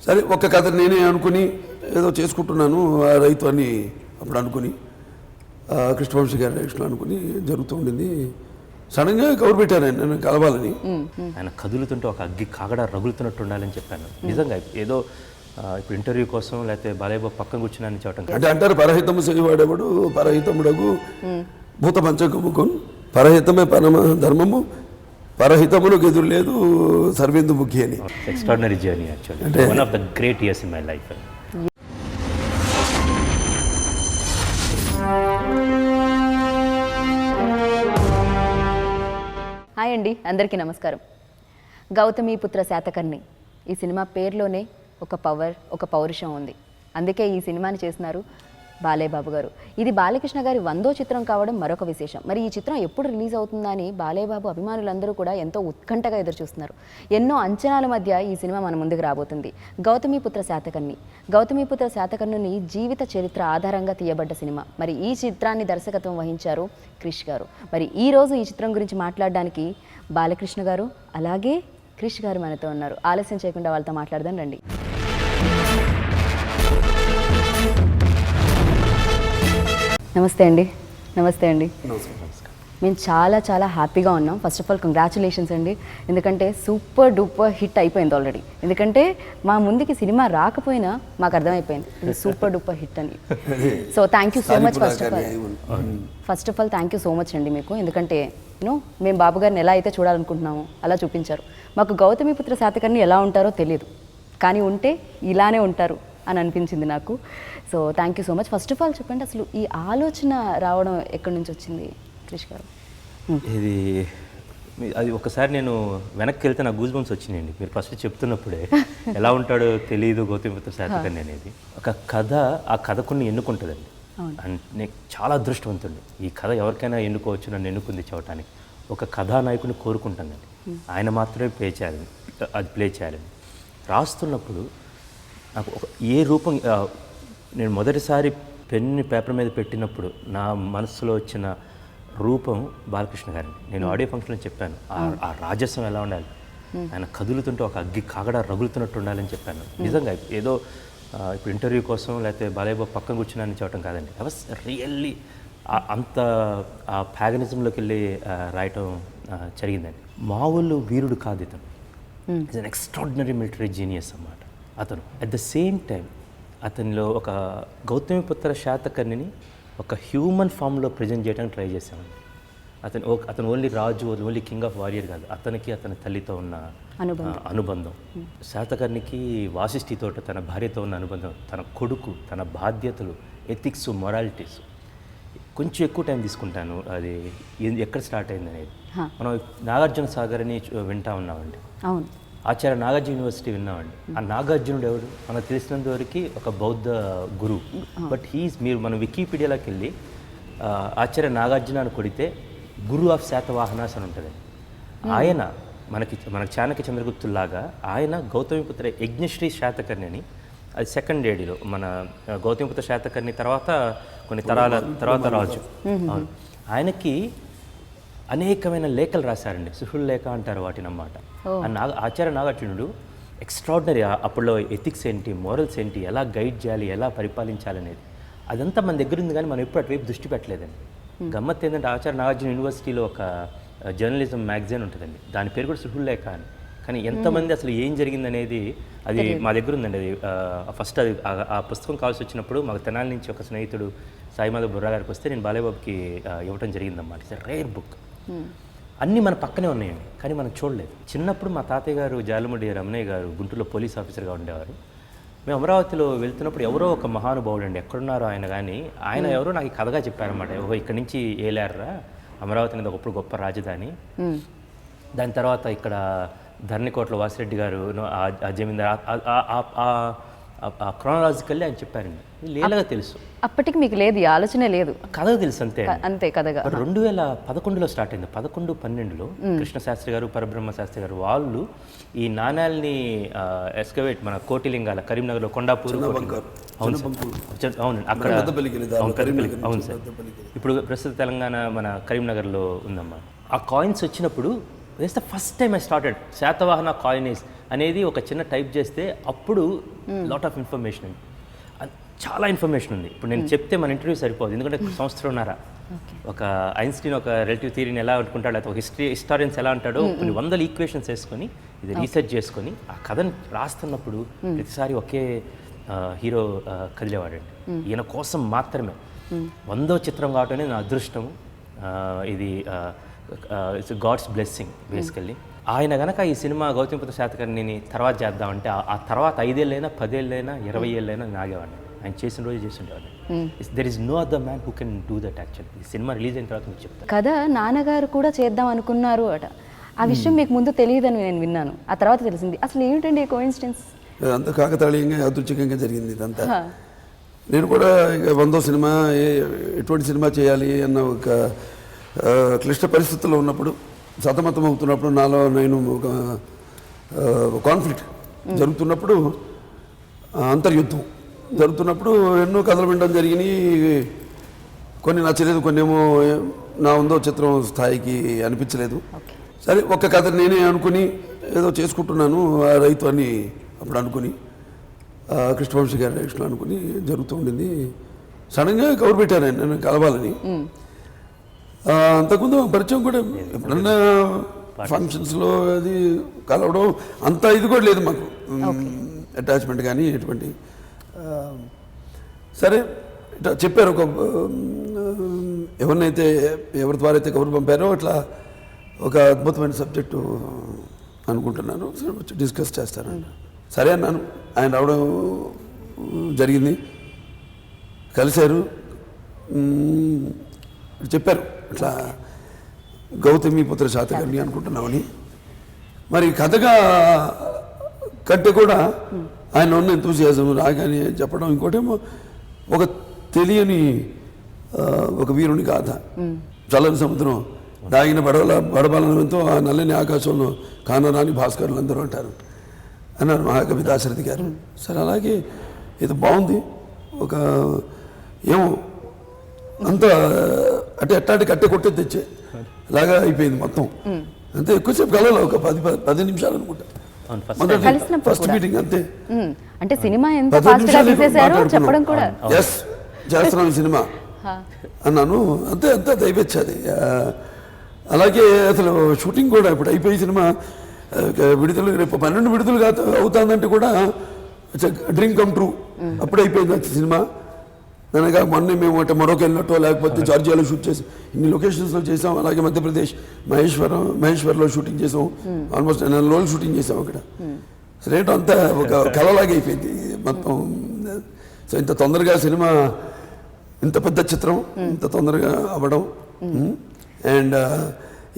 సరే ఒక కథ నేనే అనుకుని ఏదో చేసుకుంటున్నాను ఆ రైతు అని అప్పుడు అనుకుని కృష్ణవంశీ గారి డైరెక్షన్ అనుకుని జరుగుతూ ఉండింది. సడన్గా కవర్ పెట్టాను నేను కలవాలని. ఆయన కదులుతుంటే ఒక అగ్గి కాగడ రగులుతున్నట్టు ఉండాలని చెప్పాను. నిజంగా ఏదో ఇప్పుడు ఇంటర్వ్యూ కోసం లేకపోతే బాలయ్య పక్కన కూర్చున్నాను చెప్పడం అంటే అంటారు పరహితము చేయవాడేవాడు పరహితముడగు భూత పంచకముకొన్ పరహితమే పరమ ధర్మము పరహితములకు ఎదురు లేదు సర్వేందు ముఖ్య అని. Extraordinary journey actually, one of the great years in my life. Hi అండి, అందరికీ నమస్కారం. గౌతమీపుత్ర శాతకర్ణి ఈ సినిమా పేరులోనే ఒక పవర్, ఒక పౌరుషం ఉంది. అందుకే ఈ సినిమాని చేస్తున్నారు బాలయ్య బాబు గారు. ఇది బాలకృష్ణ గారి 100వ చిత్రం కావడం మరొక విశేషం. మరి ఈ చిత్రం ఎప్పుడు రిలీజ్ అవుతుందని బాలయ్య బాబు అభిమానులందరూ కూడా ఎంతో ఉత్కంఠగా ఎదురుచూస్తున్నారు. ఎన్నో అంచనాల మధ్య ఈ సినిమా మన ముందుకు రాబోతుంది. గౌతమీపుత్ర శాతకర్ణి. గౌతమీపుత్ర శాతకర్ణుని జీవిత చరిత్ర ఆధారంగా తీయబడ్డ సినిమా. మరి ఈ చిత్రాన్ని దర్శకత్వం వహించారు క్రిష్ గారు. మరి ఈ రోజు ఈ చిత్రం గురించి మాట్లాడడానికి బాలకృష్ణ గారు అలాగే క్రిష్ గారు మనతో ఉన్నారు. ఆలస్యం చేయకుండా వాళ్ళతో మాట్లాడదాం రండి. నమస్తే అండి. నమస్తే అండి. మేము చాలా చాలా హ్యాపీగా ఉన్నాం. ఫస్ట్ ఆఫ్ ఆల్ కంగ్రాచులేషన్స్ అండి, ఎందుకంటే సూపర్ డూపర్ హిట్ అయిపోయింది ఆల్రెడీ. ఎందుకంటే మా ముందుకి సినిమా రాకపోయినా మాకు అర్థమైపోయింది ఇది సూపర్ డూపర్ హిట్ అని. So thank you so much. First of all thank you so much అండి మీకు. ఎందుకంటే మేము బాబు గారిని ఎలా అయితే చూడాలనుకుంటున్నామో అలా చూపించారు. మాకు గౌతమీపుత్ర శాతకర్ణి ఎలా ఉంటారో తెలియదు, కానీ ఉంటే ఇలానే ఉంటారు అని అనిపించింది నాకు. So thank you so much. First of all చెప్పండి, అసలు ఈ ఆలోచన రావడం ఎక్కడి నుంచి వచ్చింది క్రిష్ గారు? ఇది అది ఒకసారి నేను వెనక్కి వెళ్తే నాకు గూస్ బంప్స్ వచ్చినాయండి. మీరు ఫస్ట్ చెప్తున్నప్పుడే ఎలా ఉంటాడో తెలియదు గౌతమీపుత్ర శాతకర్ణి అనేది. ఒక కథ ఆ కథకుని ఎన్నుకుంటుందండి. నేను చాలా అదృష్టవంతుడిని. ఈ కథ ఎవరికైనా ఎన్నుకోవచ్చు, నన్ను ఎన్నుకుంది చూడటానికి. ఒక కథానాయకుని కోరుకుంటానండి, ఆయన మాత్రమే ప్లే చేయాలని. రాస్తున్నప్పుడు నాకు ఏ రూపం, నేను మొదటిసారి పెన్ని పేపర్ మీద పెట్టినప్పుడు నా మనసులో వచ్చిన రూపం బాలకృష్ణ గారిని. నేను ఆడియో ఫంక్షన్లో చెప్పాను, ఆ రాజస్వం ఎలా ఉండాలి, ఆయన కదులుతుంటే ఒక అగ్గి కాగడ రగులుతున్నట్టు ఉండాలని చెప్పాను. నిజంగా ఏదో ఇప్పుడు ఇంటర్వ్యూ కోసం లేకపోతే బాలయ్య పక్కన కూర్చున్నాను చెప్పడం కాదండి. ఐ వాస్ రియల్లీ అంత ఆ ప్యాగనిజంలోకి వెళ్ళి రాయటం జరిగిందండి. మామూలు వీరుడు కాదు ఇతను, it's an extraordinary military genius అన్నమాట అతను. అట్ ద సేమ్ టైం అతనిలో ఒక గౌతమీపుత్ర శాతకర్ణిని ఒక హ్యూమన్ ఫామ్లో ప్రజెంట్ చేయడానికి ట్రై చేశామండి. అతను ఓన్లీ రాజు, ఓన్లీ కింగ్ ఆఫ్ వారియర్ కాదు, అతనికి అతని తల్లితో ఉన్న అనుబంధం, శాతకర్ణికి వాసిష్ఠితో తన భార్యతో ఉన్న అనుబంధం, తన కొడుకు, తన బాధ్యతలు, ఎథిక్స్, మొరాలిటీస్. కొంచెం ఎక్కువ టైం తీసుకుంటాను అది ఎక్కడ స్టార్ట్ అయింది అనేది. మనం నాగార్జున సాగర్ అని వింటా ఉన్నామండి. అవును, ఆచార్య నాగార్జున యూనివర్సిటీ విన్నామండి. ఆ నాగార్జునుడు ఎవరు? మనకు తెలిసినంత వరకు ఒక బౌద్ధ గురువు. బట్ మీరు మన వికీపీడియాలోకి వెళ్ళి ఆచార్య నాగార్జున అని కొడితే గురు ఆఫ్ శాతవాహనాస్ అని ఉంటుంది. ఆయన మనకి చాణక్య చంద్రగుప్తుల్లాగా ఆయన గౌతమీపుత్ర యజ్ఞశ్రీ శాతకర్ణి అని, అది సెకండ్ ఏడీలో మన గౌతమీపుత్ర శాతకర్ణి తర్వాత కొన్ని తరాల తర్వాత రాజు. అవును, ఆయనకి అనేకమైన లేఖలు రాశారండి. సుహృల్ లేఖ అంటారు వాటిని అన్నమాట. ఆచార్య నాగార్జునుడు ఎక్స్ట్రాడినరీ, అప్పుడులో ఎథిక్స్ ఏంటి, మోరల్స్ ఏంటి, ఎలా గైడ్ చేయాలి, ఎలా పరిపాలించాలనేది అదంతా మన దగ్గర ఉంది, కానీ మనం ఎప్పుడు అటువైపు దృష్టి పెట్టలేదండి. గమ్మత్ ఏంటంటే ఆచార్య నాగార్జున యూనివర్సిటీలో ఒక జర్నలిజం మ్యాగజైన్ ఉంటుందండి, దాని పేరు కూడా సుహృల్ లేఖ అని. కానీ ఎంతమంది అసలు ఏం జరిగిందనేది అది మా దగ్గర ఉందండి. అది ఫస్ట్ అది ఆ పుస్తకం కావాల్సి వచ్చినప్పుడు మాకు తెనాలి నుంచి ఒక స్నేహితుడు సాయిమాధవ్ బుర్రా గారికి వస్తే నేను బాలయ్య బాబుకి ఇవ్వటం జరిగిందన్నమాట. It's rare book. అన్నీ మన పక్కనే ఉన్నాయండి, కానీ మనం చూడలేదు. చిన్నప్పుడు మా తాతయ్య గారు జాలముడి రమణయ్య గారు గుంటూరులో పోలీస్ ఆఫీసర్గా ఉండేవారు. మేము అమరావతిలో వెళ్తున్నప్పుడు ఎవరో ఒక మహానుభావుడు అండి, ఎక్కడున్నారో ఆయన, కానీ ఆయన ఎవరో నాకు కథగా చెప్పారన్నమాట. ఓహో, ఇక్కడి నుంచి ఏలారా, అమరావతి అనేది ఒకప్పుడు గొప్ప రాజధాని. దాని తర్వాత ఇక్కడ ధరణికోటలో వాసిరెడ్డి గారు ఆ జమీందార్, ఆ క్రోనాలజికల్లీ ఆయన చెప్పారండి. లేలగా తెలుసు, అప్పటికి మీకు లేదు, ఈ ఆలోచనే లేదు, కథగా తెలుసు అంతే. అంతే కథగా. 2011లో స్టార్ట్ అయింది. 11-12లో కృష్ణశాస్త్రి గారు, పరబ్రహ్మ శాస్త్రి గారు వాళ్ళు ఈ నాణ్యాలని ఎస్కవేట్ మన కోటిలింగాల కరీంనగర్లో కొండాపూర్, అవును అక్కడ, అవును సార్, ఇప్పుడు ప్రస్తుత తెలంగాణ మన కరీంనగర్లో ఉందమ్మా. ఆ కాయిన్స్ వచ్చినప్పుడు this the first time I started Satavahana coinage అనేది ఒక చిన్న టైప్ చేస్తే అప్పుడు లాట్ ఆఫ్ ఇన్ఫర్మేషన్ చాలా ఇన్ఫర్మేషన్ ఉంది. ఇప్పుడు నేను చెప్తే మన ఇంటర్వ్యూ సరిపోదు, ఎందుకంటే సంవత్సరంన్నర ఒక ఐన్స్టీన్ ఒక రిలేటివ్ థియరీని ఎలా అనుకుంటాడో, లేకపోతే ఒక హిస్టారియన్స్ ఎలా అంటాడో కొన్ని వందల ఈక్వేషన్స్ వేసుకొని ఇది రీసెర్చ్ చేసుకొని ఆ కథను రాస్తున్నప్పుడు ప్రతిసారి ఒకే హీరో కదిలేవాడండి. ఈయన కోసం మాత్రమే 100వ చిత్రం కావటం నా అదృష్టము. ఇది ఇట్స్ గాడ్స్ బ్లెస్సింగ్ బేసికల్లీ. ఆయన కనుక ఈ సినిమా గౌతమిపుత్ర శాతకర్ణిని తర్వాత చేద్దామంటే ఆ తర్వాత 5 ఏళ్ళైనా 10 ఏళ్ళైనా 20 ఏళ్ళైనా నాగేవాడిని. ఆయన చేసిన రోజు చేస్తుండేవాడిని. There is no other man who can do that actually. ఈ సినిమా రిలీజ్ అయిన తర్వాత మీకు చెప్తాను. కథ నాన్నగారు కూడా చేద్దాం అనుకున్నారు అట. ఆ విషయం మీకు ముందు తెలియదని నేను విన్నాను, ఆ తర్వాత తెలిసింది. అసలు ఏమిటండి కోఇన్సిడెన్స్? అంత కాకతాళీయంగా యాదృచ్ఛికంగా జరిగింది ఇదంతా. నేను కూడా 100వ సినిమా ఎటువంటి సినిమా చేయాలి అన్న ఒక క్లిష్ట పరిస్థితుల్లో ఉన్నప్పుడు, సతమతం అవుతున్నప్పుడు, నాలో నేను ఒక కాన్ఫ్లిక్ట్ జరుగుతున్నప్పుడు, అంతర్యుద్ధం జరుగుతున్నప్పుడు ఎన్నో కథలు వినడం జరిగినాయి. కొన్ని నచ్చలేదు, కొన్ని ఏమో నా 100వ చిత్రం స్థాయికి అనిపించలేదు. సరే ఒక్క కథ నేనే అనుకుని ఏదో చేసుకుంటున్నాను ఆ రైతు అని అప్పుడు అనుకుని కృష్ణవంశీ గారి డైరెక్షన్ అనుకుని జరుగుతూ ఉండింది. సడన్గా కవర్ పెట్టాను ఆయన నన్ను కలవాలని. అంతకుముందు పరిచయం కూడా ఎప్పుడన్నా ఫంక్షన్స్లో అది కలవడం అంత ఇది కూడా లేదు మాకు, అటాచ్మెంట్ కానీ ఎటువంటి. సరే ఇట్లా చెప్పారు, ఒక ఎవరి ద్వారా అయితే కబురు పంపారో అట్లా ఒక అద్భుతమైన సబ్జెక్టు అనుకుంటున్నాను, సరే వచ్చి డిస్కస్ చేస్తానండి. సరే అన్నాను. ఆయన రావడం జరిగింది, కలిశారు, చెప్పారు ఇట్లా గౌతమిపుత్ర శాతకర్ణి అనుకుంటున్నామని. మరి కథగా కంటే కూడా ఆయన ఉన్న ఎంతూసియాజం రాగానే చెప్పడం, ఇంకోటేమో ఒక తెలియని ఒక వీరుని గాథ. చల్లని సముద్రం దాగిన బడబలనంతో ఆ నల్లని ఆకాశంలో కానరాని భాస్కరులు అందరూ అంటారు అన్నారు మహాకవి దాశరథి గారు. సరే అలాగే ఇది బాగుంది, ఒక ఏమో అంత అంటే ఎట్టాంటి కట్టె కొట్టే తెచ్చే లాగా అయిపోయింది మొత్తం. అంతే, ఎక్కువసేపు కలవాలి, ఒక 10 నిమిషాలు అనుకుంటా ఫస్ట్ మీటింగ్. అంతే, అంటే సినిమా ఎంత ఫాస్ట్ గా తీసేశారో చెప్పడం కూడా. ఎస్ చేస్తున్నాం ఈ సినిమా అన్నాను, అంతే అంతే అయిపోయింది. అలాగే అసలు షూటింగ్ కూడా ఇప్పుడు అయిపోయి సినిమా విడుదల రేపు 12 విడుదల అవుతుందంటే కూడా డ్రీమ్ కమ్ ట్రూ. అప్పుడే అయిపోయింది సినిమా. అనగా మొన్న మేము అంటే మొరొక వెళ్ళినట్టో లేకపోతే జార్జియాలో షూట్ చేసి ఇన్ని లొకేషన్స్లో చేసాం. అలాగే మధ్యప్రదేశ్ మహేశ్వర్లో షూటింగ్ చేసాం, ఆల్మోస్ట్ 4 రోజులు షూటింగ్ చేసాం అక్కడ. సరే అంతా ఒక కళలాగా అయిపోయింది మొత్తం. సో ఇంత తొందరగా సినిమా, ఇంత పెద్ద చిత్రం ఇంత తొందరగా అవ్వడం. అండ్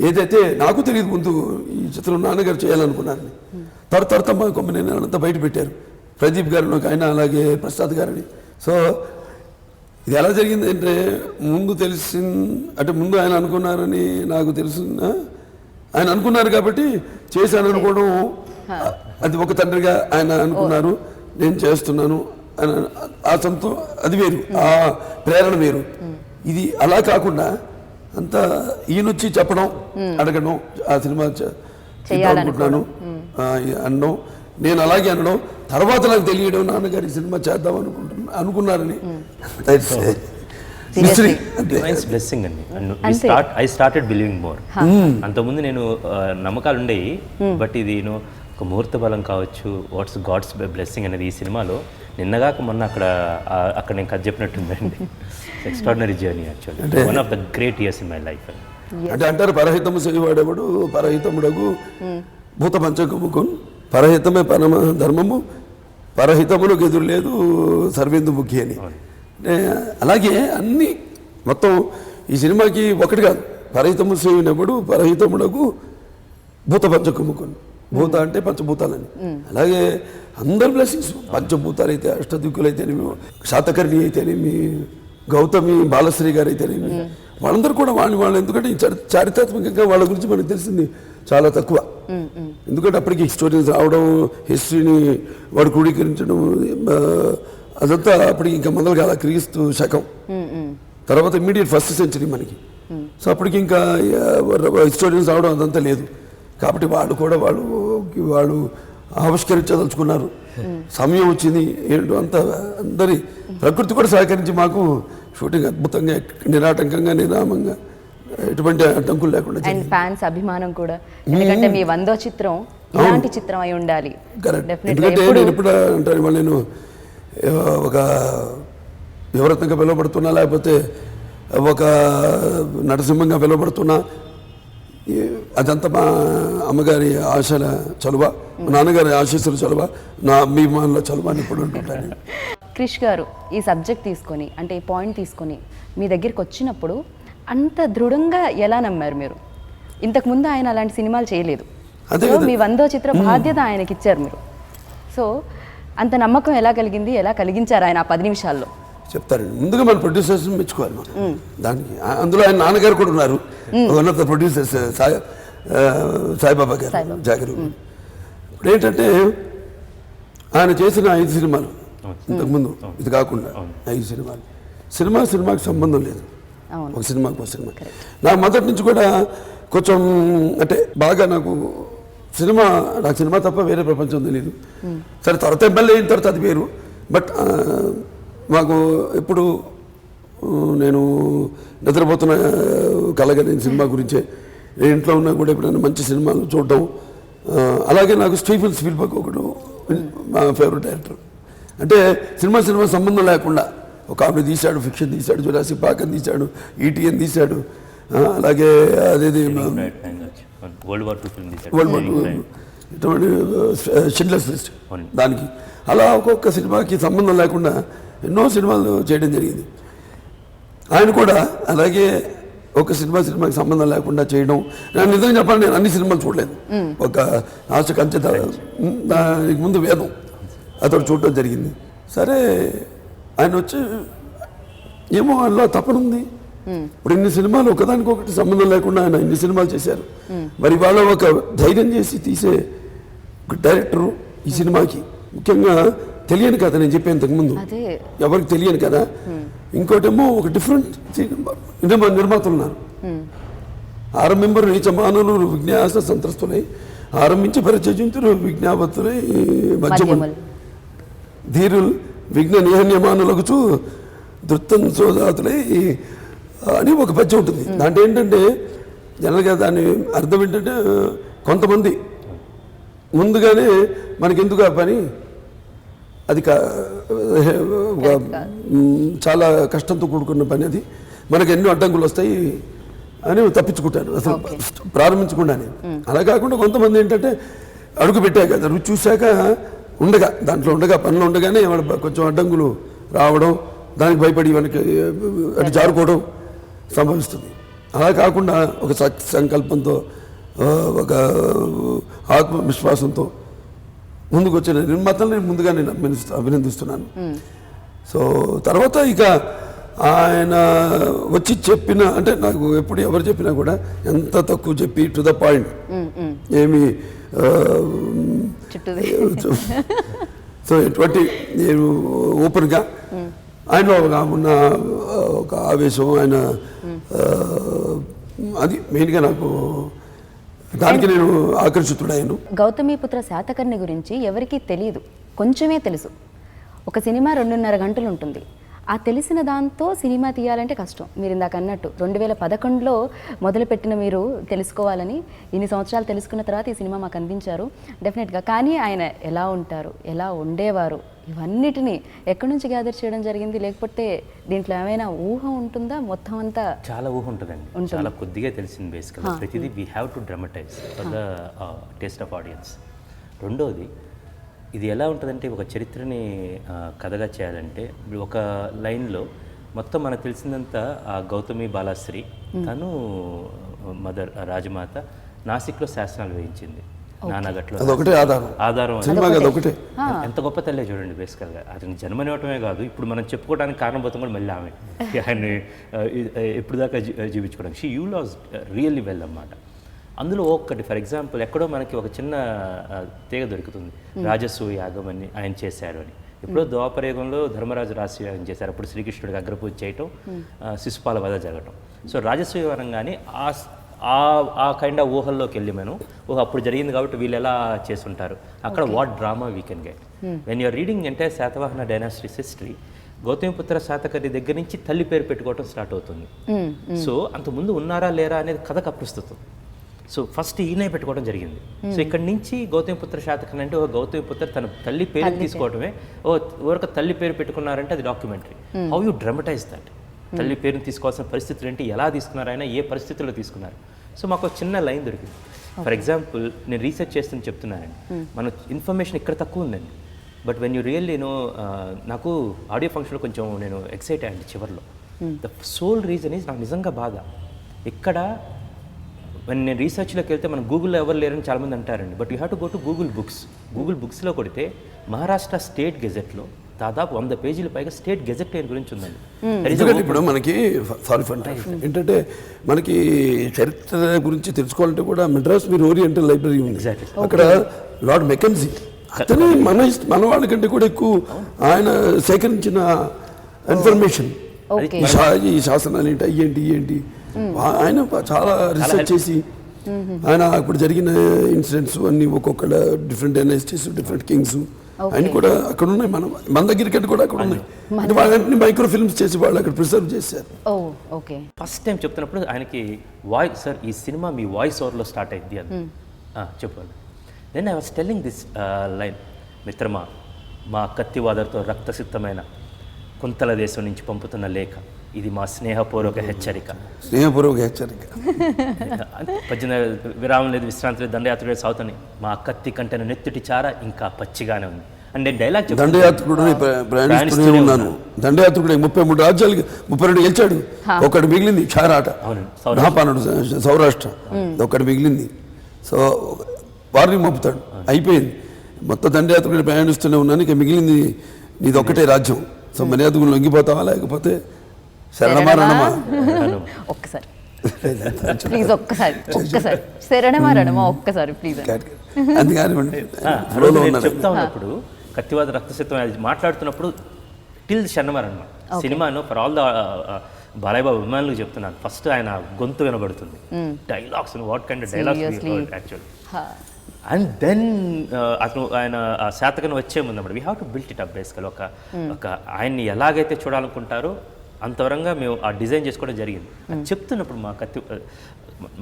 ఏదైతే నాకు తెలియదు ముందు ఈ చిత్రం నాన్నగారు చేయాలనుకున్నారని, తర్వాత మా కొమ్మని అంతా బయట పెట్టారు. ప్రదీప్ గారిని ఒక ఆయన, అలాగే ప్రసాద్ గారిని. సో ఇది ఎలా జరిగింది అంటే ముందు అంటే ముందు ఆయన అనుకున్నారని నాకు తెలిసిన, ఆయన అనుకున్నారు కాబట్టి చేశాను అనుకోవడం, అది ఒక తండ్రిగా ఆయన అనుకున్నారు, నేను చేస్తున్నాను ఆ అది వేరు, ఆ ప్రేరణ వేరు. ఇది అలా కాకుండా అంతా ఈయనొచ్చి చెప్పడం, అడగడం, ఆ సినిమా అనుకుంటున్నాను అనడం, నేను అలాగే అనడం, తర్వాత నాకు తెలియడం నాన్నగారి సినిమా చేద్దాం అనుకున్నారని. బ్లెస్సింగ్ అండి. I started believing more. అంతకుముందు నేను నమ్మకాలు ఉండేవి, బట్ ఇది ఒక ముహూర్త బలం కావచ్చు, వాట్స్ గాడ్స్ బ్లెస్సింగ్ అనేది ఈ సినిమాలో నిన్నగాక మొన్న అక్కడ నేను కథ చెప్పినట్టుందండి. Extraordinary journey actually, one of the great years in my life. అంటే అంటారు పరహితము చేయవాడేవాడు పరహితముడగు భూత పంచకముకున్, పరహితమే పరమ ధర్మము, పరహితములకు ఎదురు లేదు సర్వేందు ముఖ్య అని. అలాగే అన్నీ మొత్తం ఈ సినిమాకి ఒకటి కాదు, పరహితము సేవినప్పుడు పరహితముడకు భూత పంచకముకున్. భూత అంటే పంచభూతాలని, అలాగే అందరు బ్లెస్సింగ్స్, పంచభూతాలు అయితే, అష్టదిక్కులు అయితేనేమి, శాతకర్ణి అయితేనేమి, గౌతమి బాలశ్రీ గారు అయితేనేమి, వాళ్ళందరూ కూడా వాళ్ళు ఎందుకంటే చారిత్రాత్మకంగా వాళ్ళ గురించి మనకు తెలిసింది చాలా తక్కువ. ఎందుకంటే అప్పటికి హిస్టోరియన్స్ రావడం, హిస్టరీని వాడు క్రోడీకరించడం, అదంతా అప్పటికి ఇంకా మొదలు కాదు, క్రీస్తు శకం తర్వాత ఇమ్మీడియట్ 1st సెంచరీ మనకి. సో అప్పటికి ఇంకా హిస్టోరియన్స్ రావడం అదంతా లేదు. కాబట్టి వాళ్ళు ఆవిష్కరించదలుచుకున్నారు. సమయం వచ్చింది ఏంటో అంతా అందరి ప్రకృతి కూడా సహకరించి మాకు షూటింగ్ అద్భుతంగా నిరాటంకంగా నిరామంగా ఎటువంటి అడ్డంకులు లేకుండా అండ్ ఫ్యాన్స్ అభిమానం కూడా, ఎందుకంటే మీ 100వ చిత్రం ఇలాంటి చిత్రం అయి ఉండాలి. ఎందుకంటే నేను ఇప్పుడు అంటాను, ఇవాళ నేను ఒక యువరత్నంగా పిలువబడుతున్నా, లేకపోతే ఒక నరసింహంగా పిలువబడుతున్నా, అదంతా మా అమ్మగారి ఆశల చలువ, మా నాన్నగారి ఆశీస్సుల చలువ, నా అభిమానుల చలువ అని ఇప్పుడు అంటుంటాను. క్రిష్ గారు ఈ సబ్జెక్ట్ తీసుకొని, అంటే ఈ పాయింట్ తీసుకొని మీ దగ్గరికి వచ్చినప్పుడు అంత దృఢంగా ఎలా నమ్మారు మీరు? ఇంతకుముందు ఆయన అలాంటి సినిమాలు చేయలేదు, మీ 100వ చిత్ర బాధ్యత ఆయనకి ఇచ్చారు మీరు. సో అంత నమ్మకం ఎలా కలిగింది, ఎలా కలిగించారు ఆయన ఆ 10 నిమిషాల్లో? చెప్తారండి. ముందుగా మన ప్రొడ్యూసర్స్ మెచ్చుకోవాలి మనం దానికి. అందులో ఆయన నాన్నగారు కూడా ఉన్నారు, one of the producers Saibaba గారు జాగరు. ఇప్పుడు ఏంటంటే ఆయన చేసిన 5 సినిమాలు ఇంతకుముందు, ఇది కాకుండా 5 సినిమాకి సంబంధం లేదు, ఒక సినిమాకి ఒక సినిమా. నాకు మొదటి నుంచి కూడా కొంచెం అంటే బాగా నాకు సినిమా తప్ప వేరే ప్రపంచం తెలియదు. సరే తర్వాత ఎమ్మెల్యే అయిన తర్వాత అది వేరు. బట్ మాకు ఎప్పుడు నేను నిద్రపోతున్న కలగలేని సినిమా గురించే, నేను ఇంట్లో ఉన్నా కూడా ఎప్పుడైనా మంచి సినిమాలు చూడడం. అలాగే నాకు స్టీఫెన్ స్పీల్బర్గ్ ఒకడు మా ఫేవరెట్ డైరెక్టర్. అంటే సినిమా సంబంధం లేకుండా ఒక ఆమె తీశాడు, ఫిక్షన్ తీశాడు, జురాసిక్ పార్క్ అని తీశాడు, ఈటీఎన్ తీశాడు, అలాగే అదేది వరల్డ్ వార్ 2 ఇటువంటి షిండ్లర్స్ లిస్ట్ దానికి, అలా ఒక్కొక్క సినిమాకి సంబంధం లేకుండా ఎన్నో సినిమాలు చేయడం జరిగింది. ఆయన కూడా అలాగే ఒక సినిమాకి సంబంధం లేకుండా చేయడం. నేను నిజంగా చెప్పాలి, నేను అన్ని సినిమాలు చూడలేదు. ఒక ఆశ కంచె దానికి ముందు వేదం అతడు చూడటం జరిగింది. సరే ఆయన వచ్చి ఏమో అందులో తపనుంది. ఇప్పుడు ఇన్ని సినిమాలు ఒకదానికొకటి సంబంధం లేకుండా ఆయన ఇన్ని సినిమాలు చేశారు. మరి వాళ్ళ ఒక ధైర్యం చేసి తీసే ఒక డైరెక్టరు ఈ సినిమాకి ముఖ్యంగా తెలియని కథ, నేను చెప్పాను ఇంతకుముందు, ఎవరికి తెలియని కదా. ఇంకోటేమో ఒక డిఫరెంట్ నిర్మాతలు ఉన్నారు. ఆరంభింపరు నీచ మానవులు విజ్ఞాస సంత్రస్తులై ఆరంభించి పరిచయింతులు విజ్ఞాపతులై మధ్యములు ధీరులు విఘ్న నిహన్యమానులకు దృత్తం సోదాతులై అని ఒక పద్యం ఉంటుంది. దాంట్లో ఏంటంటే జనరల్గా దాని అర్థం ఏంటంటే కొంతమంది ముందుగానే మనకెందుకు ఆ పని, అది చాలా కష్టంతో కూడుకున్న పని, అది మనకు ఎన్నో అడ్డంకులు వస్తాయి అని తప్పించుకుంటారు అసలు ప్రారంభించకుండానే. అలా కాకుండా కొంతమంది ఏంటంటే అడుగు పెట్టాక కదా, రుచి చూశాక దాంట్లో పనిలో ఉండగానే కొంచెం అడ్డంకులు రావడం, దానికి భయపడి మనకి అటు జారుకోవడం సంభవిస్తుంది. అలా కాకుండా ఒక సంకల్పంతో, ఒక ఆత్మవిశ్వాసంతో ముందుకు వచ్చిన నిర్మాతల్ని ముందుగా నేను అభినందిస్తున్నాను. సో తర్వాత ఇక ఆయన వచ్చి చెప్పిన, అంటే నాకు ఎప్పుడు ఎవరు చెప్పినా కూడా ఎంత తక్కువ చెప్పి టు ద పాయింట్, ఏమి సో ఎటువంటి నేను ఓపెన్గా ఆయనలో ఉన్న ఒక ఆవేశం, ఆయన అది మెయిన్గా నాకు దానికి నేను ఆకర్షితుడయ్యాను. గౌతమిపుత్ర శాతకర్ణి గురించి ఎవరికీ తెలియదు, కొంచెమే తెలుసు. ఒక సినిమా 2.5 గంటలు ఉంటుంది. ఆ తెలిసిన దాంతో సినిమా తీయాలంటే కష్టం. మీరు ఇందాక అన్నట్టు 2011లో మొదలుపెట్టిన మీరు తెలుసుకోవాలని ఇన్ని సంవత్సరాలు తెలుసుకున్న తర్వాత ఈ సినిమా మాకు అందించారు డెఫినెట్గా. కానీ ఆయన ఎలా ఉంటారు, ఎలా ఉండేవారు, ఇవన్నిటినీ ఎక్కడి నుంచి గ్యాదర్ చేయడం జరిగింది? లేకపోతే దీంట్లో ఏమైనా ఊహ ఉంటుందా? మొత్తం అంతా చాలా ఊహ ఉంటుందండి, చాలా కొద్దిగా తెలిసింది. బేసికల్గా ప్రతిదీ we have to dramatise for the taste of audience. రెండోది, ఇది ఎలా ఉంటుందంటే ఒక చరిత్రని కథగా చేయాలంటే ఒక లైన్లో మొత్తం మనకు తెలిసిందంతా గౌతమి బాలాశ్రీ, తను మదర్ రాజమాత నాసిక్లో శాసనాలు వేయించింది, నానాగట్లో ఆధారం. ఎంత గొప్ప తల్లే చూడండి. బేసికల్గా అతని జన్మనివ్వటమే కాదు, ఇప్పుడు మనం చెప్పుకోవడానికి కారణభూతం కూడా మళ్ళీ ఆమె ఆయన్ని ఎప్పుడు దాకా జీవించుకోవడానికి. She you loss really well అన్నమాట. అందులో ఒక్కటి ఫర్ ఎగ్జాంపుల్ ఎక్కడో మనకి ఒక చిన్న తీగ దొరుకుతుంది, రాజసూయ యాగం అని ఆయన చేశారు అని. ఎప్పుడో ద్వాపరయుగంలో ధర్మరాజు రాజసూయాగం చేశారు. అప్పుడు శ్రీకృష్ణుడికి అగ్రపూజ చేయటం, శిశుపాల వధ జరగటం. సో రాజసూయ అనగానే ఆ కైండ్ ఆఫ్ ఊహల్లోకి వెళ్ళి మనం అప్పుడు జరిగింది కాబట్టి వీళ్ళు ఎలా చేస్తుంటారు అక్కడ what drama we can get when you're reading entire Satavahana dynasties history Gautamiputra Satakarni దగ్గర నుంచి తల్లి పేరు పెట్టుకోవడం స్టార్ట్ అవుతుంది. సో అంతకుముందు ఉన్నారా లేరా అనేది కథకు అప్రస్తుతం. సో ఫస్ట్ ఈయనే పెట్టుకోవడం జరిగింది. సో ఇక్కడ నుంచి గౌతమిపుత్ర శాతకర్ణి అంటే గౌతమిపుత్ర తన తల్లి పేరు తీసుకోవడమే ఎవరికి తల్లి పేరు పెట్టుకున్నారంటే అది documentary. How you dramatise that, తల్లి పేరుని తీసుకోవాల్సిన పరిస్థితులు ఏంటి, ఎలా తీసుకున్నారు, ఆయన ఏ పరిస్థితుల్లో తీసుకున్నారు. సో మాకు చిన్న లైన్ దొరికింది. ఫర్ ఎగ్జాంపుల్ నేను రీసెర్చ్ చేస్తుని చెప్తున్నానండి, మన ఇన్ఫర్మేషన్ ఇక్కడ తక్కువ ఉందండి. బట్ వెన్ యూ రియల్లీ నాకు ఆడియో ఫంక్షన్లో కొంచెం నేను ఎక్సైట్ అయ్యండి చివరిలో. ద సోల్ రీజన్ ఈజ్ నాకు నిజంగా బాధ. ఇక్కడ నేను రీసెర్చ్లోకి వెళ్తే మనం గూగుల్లో ఎవరు లేరని చాలామంది అంటారండి. But you have to go to Google books. Google బుక్స్లో కొడితే మహారాష్ట్ర స్టేట్ గెజెట్లో దాదాపు 100 పేజీల పైగా స్టేట్ గెజెట్ గురించి ఉందండి. ఎందుకంటే ఇప్పుడు మనకి ఏంటంటే మనకి చరిత్ర గురించి తెలుసుకోవాలంటే కూడా మెడ్రాస్ మీరు ఓరియంటల్ లైబ్రరీ ఉంది. అక్కడ లార్డ్ మెకెన్జీ అతనే మన వాళ్ళకంటే కూడా ఎక్కువ ఆయన సేకరించిన ఇన్ఫర్మేషన్, ఈ శాసనాలు ఏంటి ఆయన చాలా రీసెర్చ్ చేసి ఆయన ఇప్పుడు జరిగిన ఇన్సిడెంట్స్ అన్ని ఒక్కొక్క డిఫరెంట్ డైనాసిటీస్, డిఫరెంట్ కింగ్స్ ఆయన కూడా అక్కడ ఉన్నాయి. మన దగ్గరికి కూడా అక్కడ ఉన్నాయి. అంటే వాళ్ళంటే మైక్రో ఫిల్మ్స్ చేసి వాళ్ళు అక్కడ ప్రిజర్వ్ చేశారు. ఫస్ట్ టైం చెప్తున్నప్పుడు ఆయనకి వాయిస్, సార్ ఈ సినిమా మీ వాయిస్ ఓవర్లో స్టార్ట్ అయింది అని చెప్పాను. Then I was telling this line, మిత్రమా మా కత్తివాదతో రక్తసిద్ధమైన కుంతల దేశం నుంచి పంపుతున్న లేఖ, ఇది మా స్నేహపూర్వక హెచ్చరిక. 18 విరామం లేదు, విశ్రాంతి లేదు, దండయాత్ర లేదు, సాగుతాను. మా కత్తి కంటెన నెత్తుటి చార ఇంకా పచ్చిగానే ఉంది అంటే డైలాగ్. దండయాత్రుడు ప్రయాణిస్తూనే ఉన్నాను. దండయాత్రుడు 33 రాజ్యాలకి 32 గెలిచాడు, ఒకటి మిగిలింది క్షారాట, మహాపానుడు సౌరాష్ట్ర, ఒకటి మిగిలింది. సో వారిని మోపుతాడు, అయిపోయింది. మొత్తం దండయాత్రుడు ప్రయాణిస్తూనే ఉన్నాను, ఇక మిగిలింది నీది ఒక్కటే రాజ్యం. సో మర్యాదకు లొంగిపోతావా లేకపోతే శరణమా రణమా? ఒక్కసారి ప్లీజ్, ఒక్కసారి శరణమా రణమా ఒక్కసారి ప్లీజ్. చెప్తా ఉన్నప్పుడు కత్తివాద రక్తసిద్ధం మాట్లాడుతున్నప్పుడు టిల్ శరణమా రణమా సినిమాను for all the Balayya Babu అభిమానులకు చెప్తున్నాను. ఫస్ట్ ఆయన గొంతు వినబడుతుంది, dialogues, what kind of dialogues actually. And then అతను ఆయన శాతకర్ణి వచ్చే ముందు అన్నమాట we have to built it up basically. ఒక ఆయన్ని ఎలాగైతే చూడాలనుకుంటారో అంతవరంగా మేము ఆ డిజైన్ చేసుకోవడం జరిగింది. అది చెప్తున్నప్పుడు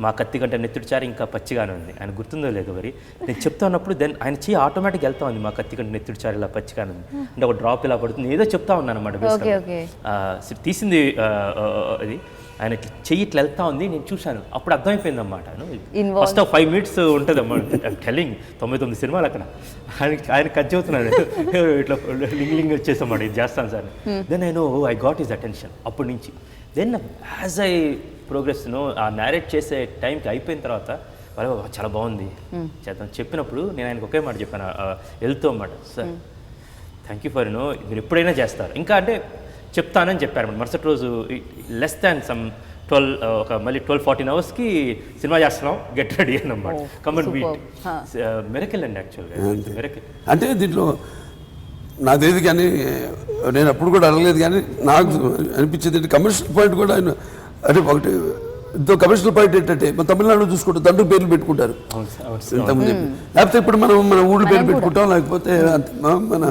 మా కత్తి కంటే నెత్తుడిచారి ఇంకా పచ్చిగానే ఉంది. ఆయన గుర్తుందో లేదో మరి నేను చెప్తా ఉన్నప్పుడు దెన్ ఆయన చెయ్యి ఆటోమేటిక్ వెళ్తా ఉంది, మా కత్తి కంటే నెత్తుడిచారి ఇలా పచ్చిగానే ఉంది అంటే ఒక డ్రాప్ ఇలా పడుతుంది, ఏదో చెప్తా ఉన్నాను అనమాట. బేసిక్గా తీసింది అది ఆయన చెయ్యి ఇట్లా వెళ్తా ఉంది, నేను చూశాను, అప్పుడు అర్థమైపోయింది అన్నమాట. ఫస్ట్ 5 minutes ఉంటుంది అన్నమాట. టెల్లింగ్ 99 సినిమాలు అక్కడ ఆయన కట్ చెబుతున్నాడు, ఇట్లా లింగ్ వచ్చేసామాట, ఇది చేస్తాను sir. Then I got his attention అప్పటి నుంచి. దెన్ యాజ్ ఐ ప్రోగ్రెస్ ఆ నేరేట్ చేసే టైంకి అయిపోయిన తర్వాత వాళ్ళు చాలా బాగుంది చేద్దాం చెప్పినప్పుడు నేను ఆయనకు ఒకే మాట చెప్పాను వెళ్తూ అన్నమాట, సార్ థ్యాంక్ యూ ఫర్ మీరు ఎప్పుడైనా చేస్తారు ఇంకా అంటే చెప్తానని చెప్పారు. మరుసటి రోజు లెస్ దాన్ సమ్ 12 మళ్ళీ 12-14 hours సినిమా చేస్తున్నాం, గెట్ రెడీ అన్నమాట, కమన్ బీట్. మెరకిల్ అండి యాక్చువల్గా, మెరకిల్. అంటే దీంట్లో నాకు తెలియదు కానీ నేను అప్పుడు కూడా అడగలేదు, కానీ నాకు అనిపించేది కమర్షియల్ పాయింట్ కూడా ఆయన అంటే ఒకటి ఇంతో కమర్షియల్ పాయింట్ ఏంటంటే మన తమిళనాడు చూసుకుంటే తండ్రి పేర్లు పెట్టుకుంటారు, లేకపోతే ఇప్పుడు మన ఊళ్ళో పేరు పెట్టుకుంటాం, లేకపోతే మన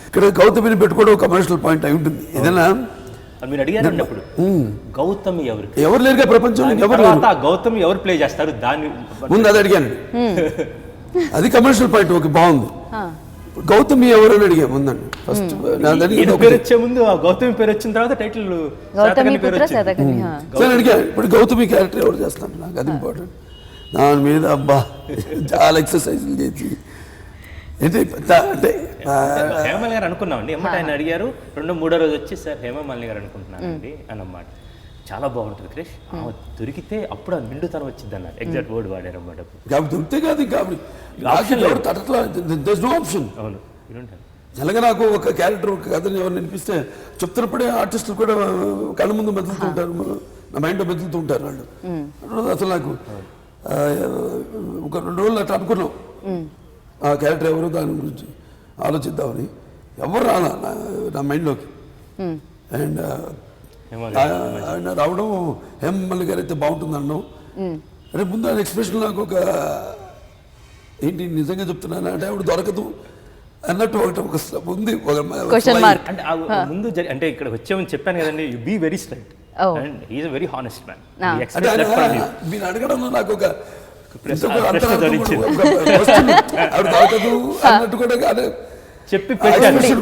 ఇక్కడ గౌతమిని పెట్టుకోవడం కమర్షియల్ పాయింట్ అయి ఉంటుంది. ఏదైనా మీరు అడిగారండి అప్పుడు గౌతమి ఎవరు లేరుగా ప్రపంచంలో, గౌతమి ఎవరు ప్లే చేస్తారు దాన్ని ముందు అది అడిగాను. అది కమర్షియల్ పాయింట్ ఓకే బాగుంది. గౌతమి ఎవరు అని అడిగా ముందండి. ఫస్ట్ పేరు వచ్చే ముందు గౌతమి పేరు వచ్చిన తర్వాత టైటిల్ అడిగా. ఇప్పుడు గౌతమి క్యారెక్టర్ ఎవరు చేస్తాను, నాకు అది ఇంపార్టెంట్. దాని మీద అబ్బా చాలా ఎక్సర్సైజ్లు చేసి అంటే హేమమాలిని గారు అనుకున్నామండి. ఎమ్మటి ఆయన అడిగారు 2-3 రోజు వచ్చి సార్ హేమమాలిని గారు అనుకుంటున్నానండి అన్నమాట. చాలా బాగుంటుంది క్రిష్, దొరికితే అప్పుడు ఆ నిండుతనం వచ్చింది అన్నారు, ఎగ్జాక్ట్ వర్డ్ వాడారు అన్నమాట. దొరికితే కాదు ఆప్షన్. అవును, అలాగే నాకు ఒక క్యారెక్టర్ ఒక కథని ఎవరు వినిపిస్తే చెప్తున్నప్పుడే ఆర్టిస్టులు కూడా కళ్ళ ముందు మెదులుతుంటారు, నా మైండ్లో మెదులుతుంటారు వాళ్ళు. అసలు నాకు ఒక 2 రోజులు అట్లా అనుకున్నాం ఆ క్యారెక్టర్ ఎవరు దాని గురించి ఆలోచిద్దామని, ఎవరు రాలా నా మైండ్లోకి. అండ్ ఆయన రావడం హేమమాలిని గారు అయితే బాగుంటుంది అనడం, అంటే ముందు ఆయన ఎక్స్ప్రెషన్ నాకు ఒక ఏంటి నిజంగా చెప్తున్నాను అంటే ఆవిడ దొరకదు అన్నట్టు ఒకటి ఒక ఉంది ఒక క్వశ్చన్ మార్క్. అంటే ముందు అంటే ఇక్కడ వచ్చామని చెప్పాను కదండి, you be very straight and he is a very honest man. అంటే ఆయన మీరు అడగడంలో నాకు ఒక ఆవిడ దొరకదు అన్నట్టు కూడా అదే చెప్పి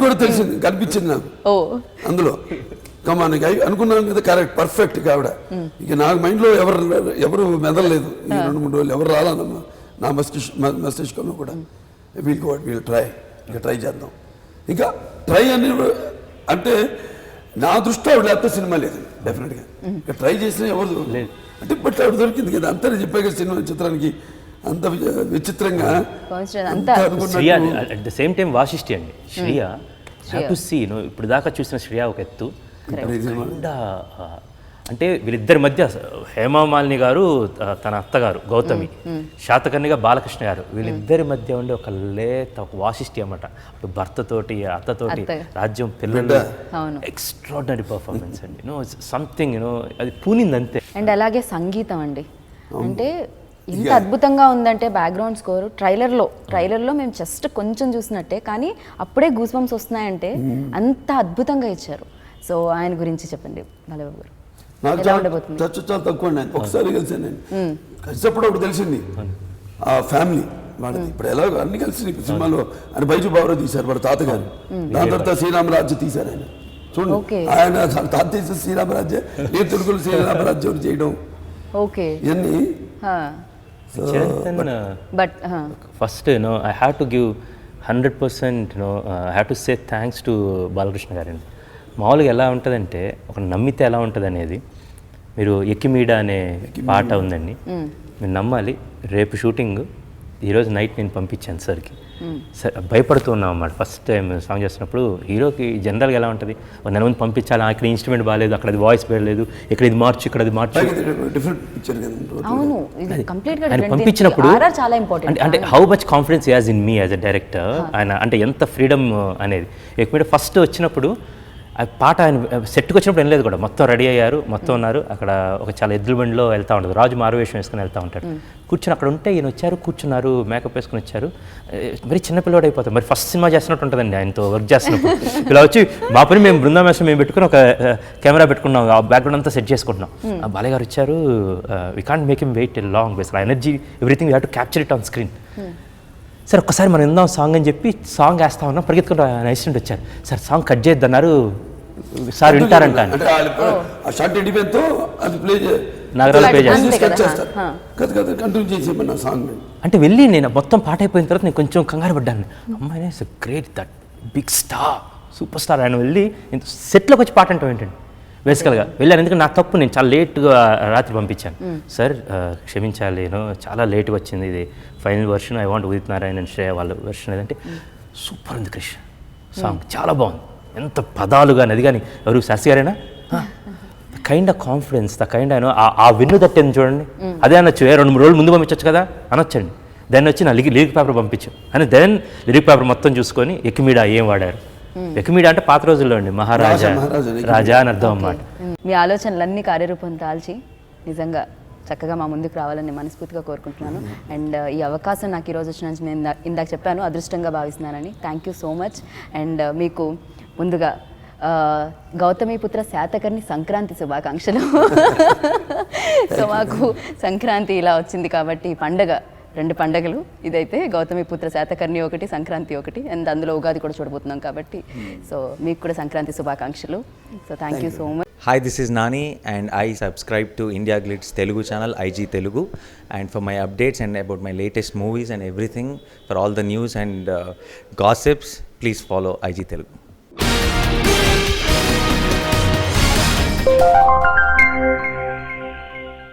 కూడా తెలిసింది కనిపించింది నాకు అందులో. కమానికి అనుకున్నాను కదా కరెక్ట్ పర్ఫెక్ట్ ఆవిడ. ఇక నాకు మైండ్లో ఎవరు మెదలలేదు ఈ 2-3 రోజులు ఎవరు రాలన్నమ్మా నా మస్తిష్కంలో కూడా. వీల్ ట్రై చేద్దాం ఇంకా ట్రై అని అంటే నా దృష్టిలో ఆవిడ లేకపోతే సినిమా లేదు డెఫినెట్గా. ఇంకా ట్రై చేసినా ఎవరు లేదు అంటే బట్ ఆవిడ దొరికింది కదా అంతా చెప్పాక సినిమా చిత్రానికి అంత విచిత్రంగా Shriya at the same time Vasishthi అండి. శ్రియా హ్యావ్ టు సీ ఇప్పుడు దాకా చూసిన శ్రియా ఒక ఎత్తు, అంటే వీళ్ళిద్దరి మధ్య హేమామాలిని గారు తన అత్తగారు గౌతమి, శాతకర్ణిగా బాలకృష్ణ గారు, వీళ్ళిద్దరి మధ్య ఉండే ఒక లేత ఒక వాసిష్ఠి అన్నమాట. అటు భర్తతోటి అత్తతోటి రాజ్యం పిల్లలు ఎక్స్ట్రాడినరీ పర్ఫార్మెన్స్ అండి. సంథింగ్ అది పూనింది అంతే. అండ్ అలాగే సంగీతం అండి, అంటే ఎంత అద్భుతంగా ఉందంటే బ్యాక్గ్రౌండ్ స్కోర్ ట్రైలర్లో మేము జస్ట్ కొంచెం చూసినట్టే కానీ అప్పుడే గూస్ బంప్స్ వస్తున్నాయంటే అంత అద్భుతంగా ఇచ్చారు. సో ఆయన గురించి చెప్పండి బాలయ్యబాబు గారు. నాకు చాలా తక్కువ అండి, ఒకసారి కలిసాను నేను. కలిసినప్పుడు ఒకటి తెలిసింది ఆ ఫ్యామిలీ వాడిది. ఇప్పుడు ఎలా అన్ని కలిసి సినిమాలో ఆయన బైజు బాబురావు తీశారు వాడు తాతగారు, దాని తర్వాత శ్రీరామరాజ్యం తీశారు ఆయన. చూడండి ఆయన తాత తీసిన శ్రీరామరాజ్యం నేను తెలుగులో శ్రీరామరాజ్యం చేయడం ఇవన్నీ. But first I have to give 100% I have to say thanks to Balakrishna గారండి. మామూలుగా ఎలా ఉంటుందంటే ఒక నమ్మితే ఎలా ఉంటుంది అనేది, మీరు ఎక్కిమీడ అనే పాట ఉందండి, మీరు నమ్మాలి. రేపు షూటింగ్ ఈరోజు నైట్ నేను పంపించాను సార్కి. సార్ భయపడుతూ ఉన్నాం అన్నమాట ఫస్ట్ టైం సాంగ్ చేస్తున్నప్పుడు. హీరోకి జనరల్గా ఎలా ఉంటుంది, ఒక నెల ముందు పంపించాలి, ఇక్కడ ఇన్స్ట్రుమెంట్ బాగాలేదు, అక్కడ అది వాయిస్ బాగలేదు, ఇక్కడ ఇది మార్చు, ఇక్కడ అది మార్చు. ఆయన పంపించినప్పుడు అంటే how much confidence as in me as a director, ఆయన అంటే ఎంత ఫ్రీడమ్ అనేది. ఎక్కిమీడ ఫస్ట్ వచ్చినప్పుడు ఆ పాట ఆయన సెట్కి వచ్చినప్పుడు వినలేదు కూడా, మొత్తం రెడీ అయ్యారు, మొత్తం ఉన్నారు అక్కడ. ఒక చాలా ఎద్దుల బండిలో వెళ్తూ ఉంటుంది, రాజు మారువేషం వేసుకుని వెళ్తూ ఉంటాడు. కూర్చొని అక్కడ ఉంటే ఈయన వచ్చారు, కూర్చున్నారు, మేకప్ వేసుకుని వచ్చారు. మరి చిన్నపిల్లడు అయిపోతారు, మరి ఫస్ట్ సినిమా చేస్తున్నట్టు ఉంటుందండి ఆయనతో వర్క్ చేస్తున్నప్పుడు. ఇలా వచ్చి మా పని మేము బృందావేశం మేము పెట్టుకుని ఒక కెమెరా పెట్టుకున్నాం, ఆ బ్యాక్గ్రౌండ్ అంతా సెట్ చేసుకుంటున్నాం. ఆ బాలయ్య గారు వచ్చారు, we can't make him wait long, base energy everything you have to capture it on screen. Sir ఒక్కసారి మనం విందాం సాంగ్ అని చెప్పి సాంగ్ వేస్తా ఉన్నాం, పరిగెత్తుకుంటూ ఆయన అసిస్టెంట్ వచ్చారు, సార్ సాంగ్ కట్ చేయొద్దన్నారు సార్ వింటారంట. అంటే వెళ్ళి నేను మొత్తం పాట అయిపోయిన తర్వాత నేను కొంచెం కంగారు పడ్డాను. అమ్మాయి great that big star super star ఆయన వెళ్ళి సెట్లోకి వచ్చి పాట అంటాం ఏంటండి బేసికల్గా వెళ్ళాను. ఎందుకంటే నా తప్పు, నేను చాలా లేట్గా రాత్రి పంపించాను. సార్ క్షమించాలి, నేను చాలా లేట్గా వచ్చింది, ఇది final version, I want Udit Narayana and Shreya వాళ్ళ వర్షన్ ఏదంటే సూపర్ ఉంది క్రిష్ సాంగ్, చాలా బాగుంది, ఎంత పదాలు కానీ అది కానీ. ఎవరు శాస్త్రి గారైనా kind of confidence, the kind అయినా ఆ విన్ను తట్టింది చూడండి, అదే అనొచ్చు. 2-3 రోజులు ముందు పంపించవచ్చు కదా అనొచ్చండి. దాన్ని వచ్చి నా లిరిక్ పేపర్ పంపించు అని, దెన్ లిరిక్ పేపర్ మొత్తం చూసుకొని ఎక్కిమీడ ఏం వాడారు. ఎక్కిమీడ అంటే పాత రోజుల్లో అండి, మహారాజా రాజా అని అర్థం అన్నమాట. మీ ఆలోచనలన్నీ కార్యరూపం దాల్చి నిజంగా చక్కగా మా ముందుకు రావాలని మనస్ఫూర్తిగా కోరుకుంటున్నాను. అండ్ ఈ అవకాశం నాకు ఈరోజు వచ్చిన నేను ఇందాక చెప్పాను అదృష్టంగా భావిస్తున్నానని. Thank you so much. And మీకు ముందుగా గౌతమిపుత్ర శాతకర్ణి సంక్రాంతి శుభాకాంక్షలు. సో మాకు సంక్రాంతి ఇలా వచ్చింది కాబట్టి పండగ, 2 పండగలు, ఇదైతే గౌతమిపుత్ర శాతకర్ణి ఒకటి, సంక్రాంతి ఒకటి, అండ్ అందులో ఉగాది కూడా చూడబోతున్నాం కాబట్టి సో మీకు కూడా సంక్రాంతి శుభాకాంక్షలు. So thank you so much. Hi, this is Nani and I subscribe to India Glitz Telugu channel, IG Telugu, and for my updates and about my latest movies and everything, for all the news and gossips, please follow IG Telugu.